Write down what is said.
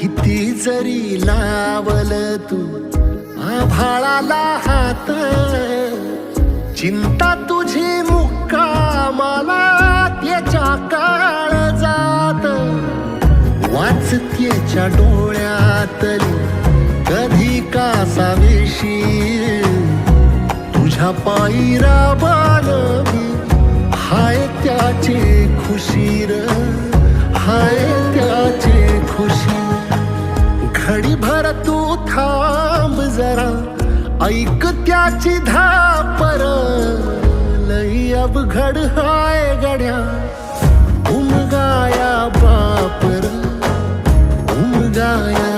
किती जरी लावल तू आभाळाला हात, चिंता तुझी मुक्कामाला त्याच्या काळजात. वाचतेच्या डोळ्यातली कधी कासावेशी, तुझ्या पायी राबान मी हाय त्याची खुशी र, हाय त्याची खुशी. घडीभर तू थांब जरा, ऐक त्याची धापर, लई अवघड हाय गड्या उमगाया बापर, उमगाया